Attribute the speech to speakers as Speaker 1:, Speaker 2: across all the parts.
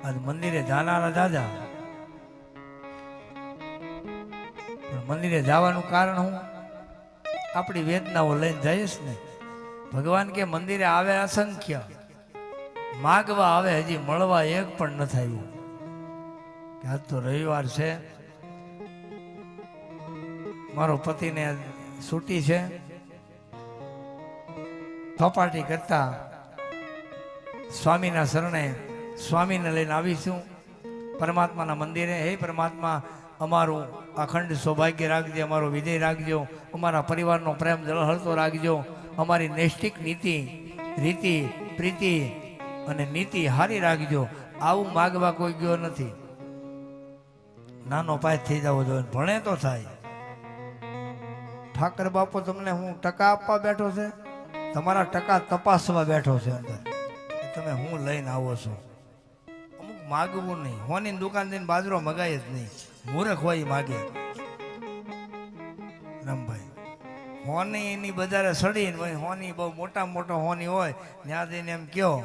Speaker 1: આજ મંદિરે જાનારા દાદા, પણ મંદિરે જવાનું કારણ હું આપણી વેદનાઓ લઈને જઈશ ને. ભગવાન કે મંદિરે આવે અસંખ્ય, માગવા આવે હજી મળવા એક પણ ન થયું. કે આજ તો રવિવાર છે, મારો પતિને છૂટી છે, ચોપાટી કરતા સ્વામીના શરણે સ્વામીને લઈને આવીશું પરમાત્માના મંદિરે. હે પરમાત્મા, અમારું અખંડ સૌભાગ્ય રાખજે, અમારો વિજય રાખજો, અમારા પરિવારનો પ્રેમ જળહળતો રાખજો, અમારી નૈષ્ટિક નીતિ રીતિ પ્રીતિ અને નીતિ હારી રાખજો. આવું માગવા કોઈ ગયો નથી. નાનો પાય થઈ જવો જોઈએ, ભણે તો થાય. ઠાકર બાપુ તમને હું ટકા આપવા બેઠો છે, તમારા ટકા તપાસવા બેઠો છે અંદર. તમે હું લઈને આવો છો. અમુક માગવું નહીં, હોની દુકાન જઈને બાજરો મગાય જ નહીં. મૂર્ખ હોય માગે રમભાઈ. હોની એની બજારે સડીને હોય, હોની બહુ મોટા મોટો હોની હોય, ત્યાં જઈને એમ કયો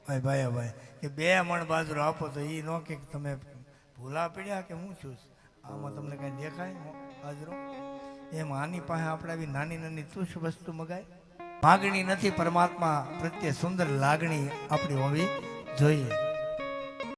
Speaker 1: ભાઈ ભાઈ ભાઈ કે 2 મણ બાજરો આપો, તો એ નો કે તમે ભૂલા પડ્યા કે હું છું, આમાં તમને કઈ દેખાય બાજરો? એમ આની પાસે આપણે આવી નાની નાની તુચ્છ વસ્તુ મગાય. માગણી નથી, પરમાત્મા પ્રત્યે સુંદર લાગણી આપણી હોવી જોઈએ.